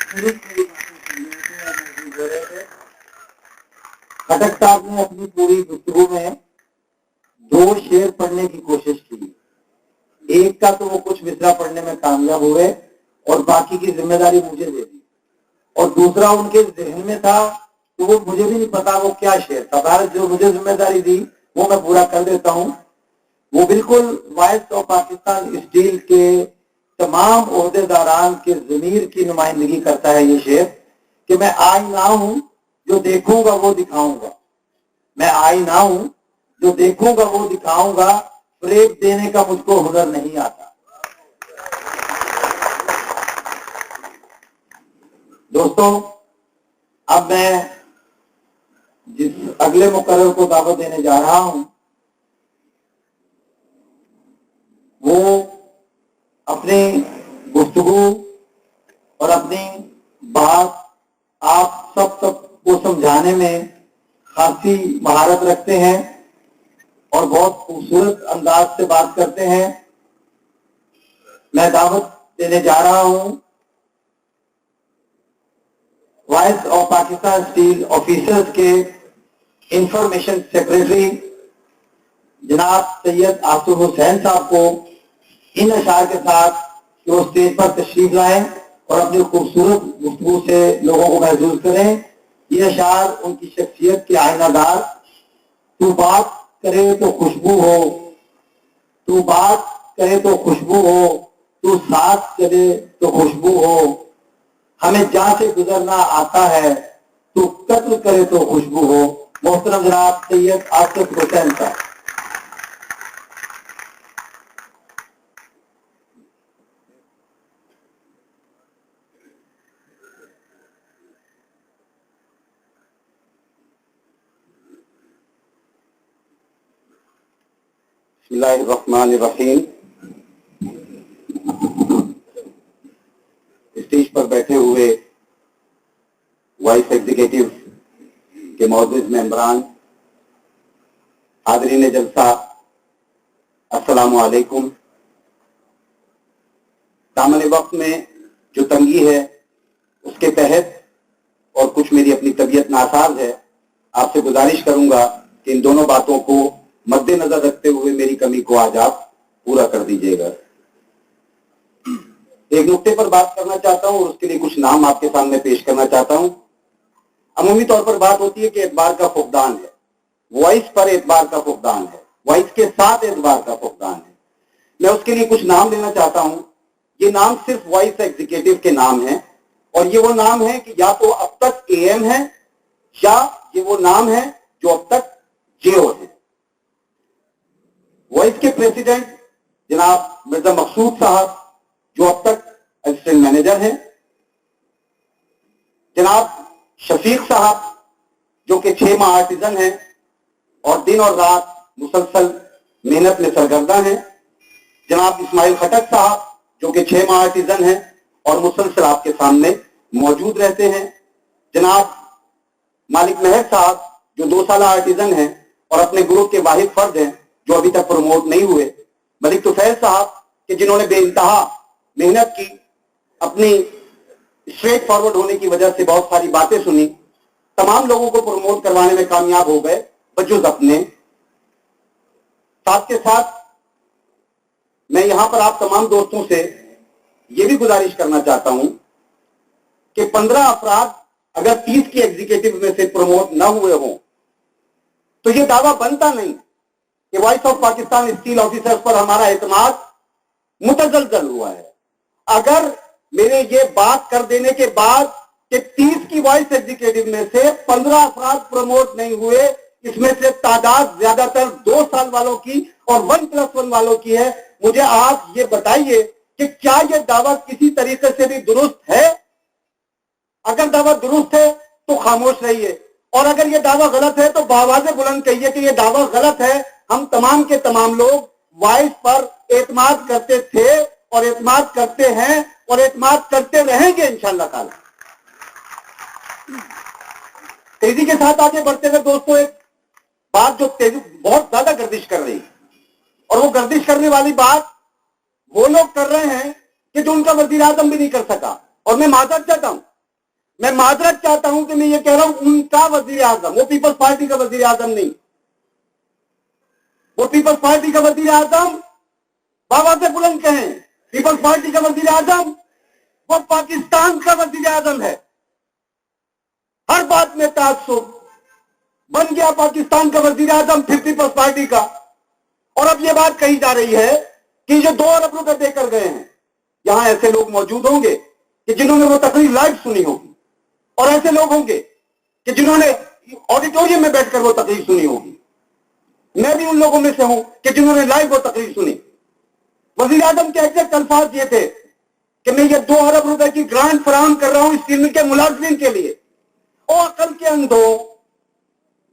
खटक साहब ने अपनी पूरी गुफ्तगू में 2 शेर पढ़ने की कोशिश की। एक का तो वो कुछ मिसरा पढ़ने में कामयाब हुए और बाकी की जिम्मेदारी मुझे दे दी, और दूसरा उनके जहन में था तो वो मुझे भी नहीं पता वो क्या शेर था। भारत जो मुझे जिम्मेदारी दी वो मैं पूरा कर देता हूँ। वो बिल्कुल वॉइस ऑफ पाकिस्तान स्टील के तमाम ओहदेदारान के ज़मीर की नुमाइंदगी करता है ये शेर कि मैं आईना हूं जो देखूंगा वो दिखाऊंगा, मैं आईना हूं जो देखूंगा वो दिखाऊंगा, फ्रेब देने का मुझको हुनर नहीं आता। दोस्तों, अब मैं जिस अगले मुकर्रर को दावत देने जा रहा हूं वो अपनी गुफ्तगू और अपनी बात आप सबको समझाने में खासी महारत रखते हैं और बहुत खूबसूरत अंदाज से बात करते हैं। मैं दावत देने जा रहा हूं voice of Pakistan steel officers के इंफॉर्मेशन सेक्रेटरी जनाब सैयद आसिफ हुसैन साहब को इन अशार के साथ कि वो स्टेज पर तशरीफ लाएं और अपनी खूबसूरत गुफ्तगू से लोगों को महसूस करें। ये अशार उनकी शख्सियत के आईनादार, तू बात करे तो खुशबू हो, तू बात करे तो खुशबू हो, तू साथ चले तो खुशबू हो, हमें जहां से गुजरना आता है, तू कत्ल करे तो खुशबू हो। मोहतरम जनाब सैयद आसिफ हुसैन साहब। बिस्मिल्लाहिर्रहमानिर्रहीम। स्टेज पर बैठे हुए वाइस एग्जीक्यूटिव के मौजूद मेंबरान, हाज़रीन जलसा, अस्सलामु अलैकुम। दामन वक्त में जो तंगी है उसके तहत और कुछ मेरी अपनी तबीयत नासाज है, आपसे गुजारिश करूंगा कि इन दोनों बातों को मद्देनजर रखते हुए मेरी कमी को आज आप पूरा कर दीजिएगा। एक नुक्ते पर बात करना चाहता हूं और उसके लिए कुछ नाम आपके सामने पेश करना चाहता हूं। अमूमी तौर पर बात होती है कि एतबार का फुकदान है, वॉइस पर एतबार का फुकदान है, वॉइस के साथ एतबार का फुकदान है। मैं उसके लिए कुछ नाम लेना चाहता हूं। ये नाम सिर्फ वॉइस एग्जीक्यूटिव के नाम है और ये वो नाम है कि या तो अब तक एएम है या ये वो नाम है जो अब तक जेओ है। वॉइस के प्रेसिडेंट जनाब मिर्जा मकसूद साहब जो अब तक असिस्टेंट मैनेजर हैं, जनाब शफीक साहब जो कि 6 माह आर्टिजन हैं और दिन और रात मुसलसल मेहनत में सरगर्दा हैं, जनाब इस्माइल खटक साहब जो कि 6 माह आर्टिजन हैं और मुसलसल आपके सामने मौजूद रहते हैं, जनाब मालिक महर साहब जो 2 साल आर्टिजन हैं और अपने ग्रुप के वाहिद फर्द हैं जो अभी तक प्रमोट नहीं हुए, मलिक तुफैल साहब कि जिन्होंने बेइंतहा मेहनत की, अपनी स्ट्रेट फॉरवर्ड होने की वजह से बहुत सारी बातें सुनी, तमाम लोगों को प्रमोट करवाने में कामयाब हो गए बजुज अपने। साथ के साथ मैं यहां पर आप तमाम दोस्तों से यह भी गुजारिश करना चाहता हूं कि 15 अफराद अगर 30 की एग्जीक्यूटिव में से प्रमोट ना हुए हों तो यह दावा बनता नहीं कि voice of Pakistan steel officers पर हमारा एतमाद मुतजलजल हुआ है। अगर मेरे ये बात कर देने के बाद कि 30 की वॉइस एग्जीक्यूटिव में से 15 अफराद प्रमोट नहीं हुए, इसमें से तादाद ज्यादातर 2 साल वालों की और 1+1 वालों की है, मुझे आप ये बताइए कि क्या यह दावा किसी तरीके से भी दुरुस्त है? अगर दावा दुरुस्त है तो खामोश रहिए और अगर यह दावा गलत है तो बावाज़े बुलंद कहिए कि यह दावा गलत है। हम तमाम के तमाम लोग वॉइस पर एतमाद करते थे और एतमाद करते हैं और एतमाद करते रहेंगे इंशाअल्लाह ताला। तेजी के साथ आगे बढ़ते हुए दोस्तों, एक बात जो तेजी बहुत ज्यादा गर्दिश कर रही है और वो गर्दिश करने वाली बात वो लोग कर रहे हैं कि जो उनका वजीर आजम भी नहीं कर सका। और मैं माजरत चाहता हूं میں معذرت چاہتا ہوں کہ میں یہ کہہ رہا ہوں ان کا وزیر اعظم، وہ پیپلز پارٹی کا وزیر اعظم نہیں، وہ پیپلز پارٹی کا وزیر اعظم بابا سے بلند کہیں، پیپلز پارٹی کا وزیر اعظم وہ پاکستان کا وزیر اعظم ہے. ہر بات میں تعصب، بن گیا پاکستان کا وزیر اعظم پھر پیپلز پارٹی کا. اور اب یہ بات کہی جا رہی ہے کہ جو 2 ارب روپے دے کر گئے ہیں، یہاں ایسے لوگ موجود ہوں گے کہ جنہوں نے وہ تقریر لائیو سنی ہوگی، اور ایسے لوگ ہوں گے کہ جنہوں نے آڈیٹوریم میں بیٹھ کر وہ تقریر سنی ہوگی. میں بھی ان لوگوں میں سے ہوں کہ جنہوں نے لائیو وہ تقریر سنی. وزیر اعظم کے ایگزیکٹ الفاظ یہ تھے کہ میں یہ 2 ارب روپے کی گرانٹ فراہم کر رہا ہوں اس فلم کے ملازمین کے لیے. او عقل کے اندھو،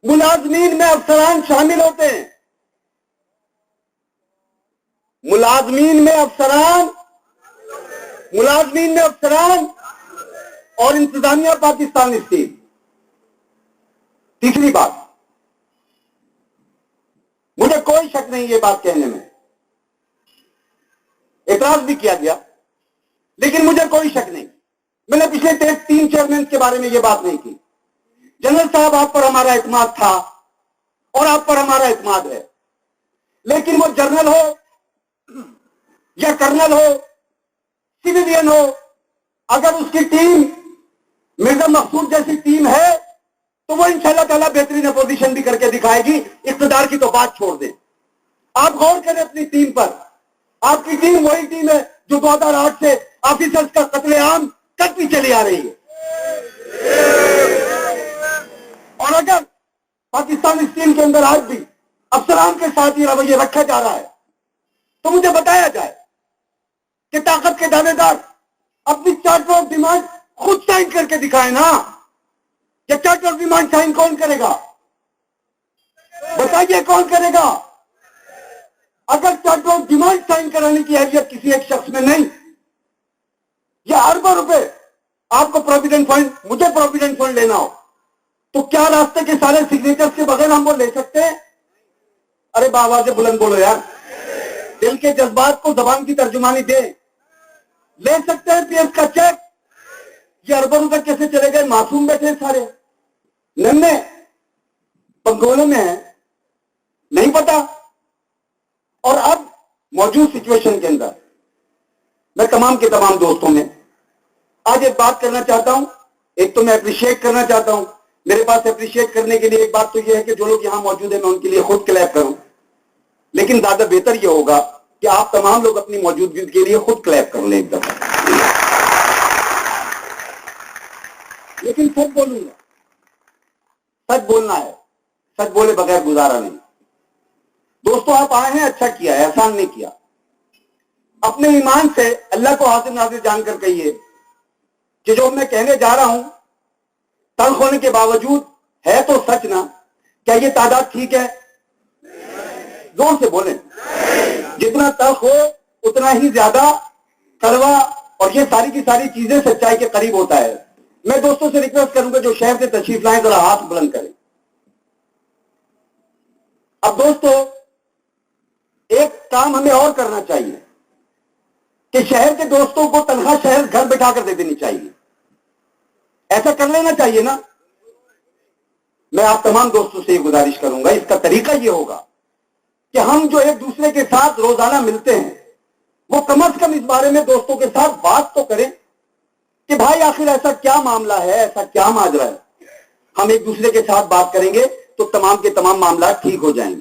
ملازمین میں افسران شامل ہوتے ہیں، ملازمین میں افسران اور انتظامیہ پاکستانی تھی. تیسری بات، مجھے کوئی شک نہیں یہ بات کہنے میں، اعتراض بھی کیا گیا لیکن مجھے کوئی شک نہیں. میں نے پچھلے 3 چیئرمین کے بارے میں یہ بات نہیں کی. جنرل صاحب آپ پر ہمارا اعتماد تھا اور آپ پر ہمارا اعتماد ہے، لیکن وہ جنرل ہو یا کرنل ہو، سویلین ہو، اگر اس کی ٹیم مرزا مقصود جیسی ٹیم ہے تو وہ انشاءاللہ تعالیٰ بہترین اپوزیشن بھی کر کے دکھائے گی. اقتدار کی تو بات چھوڑ دیں. آپ غور کریں اپنی ٹیم پر. آپ کی ٹیم وہی ٹیم ہے جو 2008 سے آفیسرز کا قتل عام کرتی چلی آ رہی ہے. اور اگر پاکستان اس ٹیم کے اندر آج بھی افسران کے ساتھ یہ رویہ رکھا جا رہا ہے تو مجھے بتایا جائے کہ طاقت کے دعوے دار اپنی چارٹر آف ڈیمانڈ خود سائن کر کے دکھائے نا. یہ چارٹر آف ڈیمانڈ سائن کون کرے گا؟ بتائیے کون کرے گا؟ اگر چارٹر آف ڈیمانڈ سائن کرانے کی حیثیت کسی ایک شخص میں نہیں، یا اربوں روپے آپ کو پروویڈنٹ فنڈ، مجھے پروویڈنٹ فنڈ لینا ہو تو کیا راستے کے سارے سگنیچرز کے بغیر ہم وہ لے سکتے ہیں؟ ارے بابا سے بلند بولو یار. دل کے جذبات کو زبان کی ترجمانی دے. لے سکتے ہیں پی ایف کا چیک؟ یہ اربوں روپے کیسے چلے گئے؟ معصوم بیٹھے سارے، ننے پنگولے میں ہیں، نہیں پتا. اور اب موجود سچویشن کے اندر میں تمام کے تمام دوستوں میں آج ایک بات کرنا چاہتا ہوں. ایک تو میں اپریشیٹ کرنا چاہتا ہوں. میرے پاس اپریشیٹ کرنے کے لیے ایک بات تو یہ ہے کہ جو لوگ یہاں موجود ہیں میں ان کے لیے خود کلیپ کروں، لیکن زیادہ بہتر یہ ہوگا کہ آپ تمام لوگ اپنی موجودگی کے لیے خود کلیپ کر لیں ایک دفعہ. لیکن سچ بولوں گا، سچ بولنا ہے، سچ بولے بغیر گزارا نہیں. دوستو آپ آئے ہیں، اچھا کیا ہے، احسان نہیں کیا. اپنے ایمان سے اللہ کو حاضر ناظر جان کر کہیے کہ جو میں کہنے جا رہا ہوں تلخ ہونے کے باوجود ہے تو سچ نا. کیا یہ تعداد ٹھیک ہے؟ زور سے بولیں. جتنا تلخ ہو اتنا ہی زیادہ کڑوا، اور یہ ساری کی ساری چیزیں سچائی کے قریب ہوتا ہے. میں دوستوں سے ریکویسٹ کروں گا جو شہر سے تشریف لائیں ذرا ہاتھ بلند کریں. اب دوستو ایک کام ہمیں اور کرنا چاہیے کہ شہر کے دوستوں کو تنخواہ شہر گھر بٹھا کر دے دینی چاہیے. ایسا کر لینا چاہیے نا. میں آپ تمام دوستوں سے یہ گزارش کروں گا، اس کا طریقہ یہ ہوگا کہ ہم جو ایک دوسرے کے ساتھ روزانہ ملتے ہیں وہ کم از کم اس بارے میں دوستوں کے ساتھ بات تو کریں کہ بھائی آخر ایسا کیا معاملہ ہے، ایسا کیا ماجرا ہے. ہم ایک دوسرے کے ساتھ بات کریں گے تو تمام کے تمام معاملات ٹھیک ہو جائیں گے.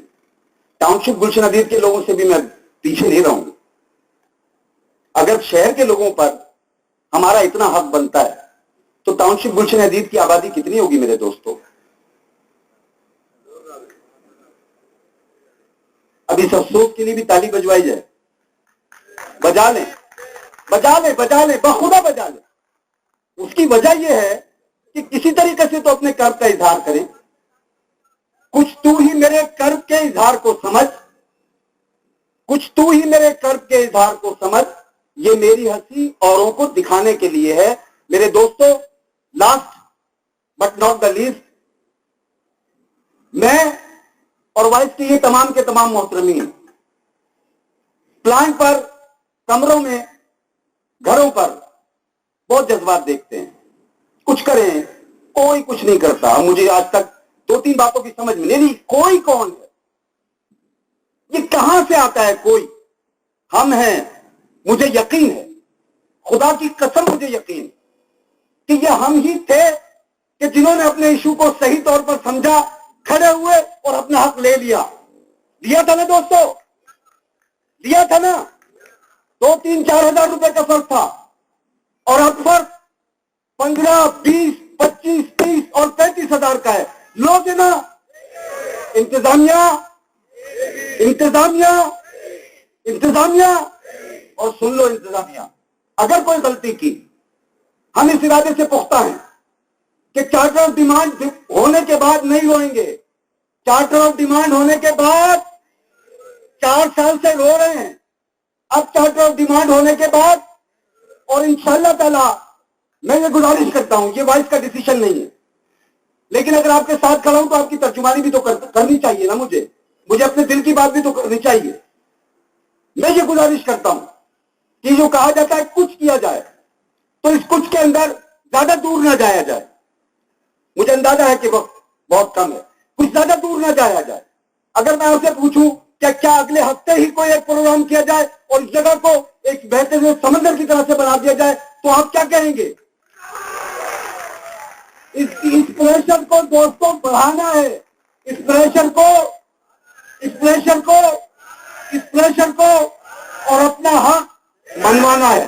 ٹاؤن شپ گلشن حدید کے لوگوں سے بھی میں پیچھے نہیں رہوں گا. اگر شہر کے لوگوں پر ہمارا اتنا حق بنتا ہے تو ٹاؤن شپ گلشن حدید کی آبادی کتنی ہوگی میرے دوستوں؟ اب اس افسوس کے لیے بھی تالی بجوائی جائے. بجا لیں، بجا لیں، بجا لیں، بخدا بجا لیں. اس کی وجہ یہ ہے کہ کسی طریقے سے تو اپنے کرب کا اظہار کریں. کچھ تو ہی میرے کرب کے اظہار کو سمجھ، کچھ تو ہی میرے کرب کے اظہار کو سمجھ. یہ میری ہنسی اوروں کو دکھانے کے لیے ہے. میرے دوستو، last but not the least, میں اور وائس کے یہ تمام کے تمام محترمین پلانٹ پر، کمروں میں، گھروں پر بہت جذبات دیکھتے ہیں. कुछ करें, कोई कुछ नहीं करता। मुझे आज तक 2-3 बातों की समझ में नहीं, कोई कौन है, ये कहां से आता है कोई? हम हैं, मुझे यकीन है, खुदा की कसम मुझे यकीन कि ये हम ही थे कि जिन्होंने अपने इशू को सही तौर पर समझा, खड़े हुए और अपना हक ले लिया। लिया था ना दोस्तों, लिया था ना? 2-3-4 हजार रुपए का फर्क था और अब फर्क 15, 20, 25, 30 और 35 हजार का है। लो देना इंतजामिया, इंतजामिया, इंतजामिया। और सुन लो इंतजामिया, अगर कोई गलती की, हम इस इरादे से पुख्ता हैं कि चार्टर ऑफ डिमांड होने के बाद नहीं रोएंगे। चार्टर ऑफ डिमांड होने के बाद 4 साल से रो रहे हैं, अब चार्टर ऑफ डिमांड होने के बाद, और इंशाअल्लाह ताला मैं ये गुजारिश करता हूं, ये वाइस का डिसीजन नहीं है, लेकिन अगर आपके साथ खड़ा हूं तो आपकी तर्जुमानी भी तो करनी चाहिए ना। मुझे अपने दिल की बात भी तो करनी चाहिए। मैं ये गुजारिश करता हूं कि जो कहा जाता है कुछ किया जाए, तो इस कुछ के अंदर ज्यादा दूर ना जाया जाए। मुझे अंदाजा है कि वक्त बहुत कम है, कुछ ज्यादा दूर ना जाया जाए। अगर मैं आपसे पूछूं क्या अगले हफ्ते ही कोई एक प्रोग्राम किया जाए और इस जगह को एक बेहतरीन समंदर की तरह से बना दिया जाए, तो आप क्या कहेंगे? इस प्रेशर को दोस्तों बढ़ाना है, इस प्रेशर को और अपना हक मनवाना है।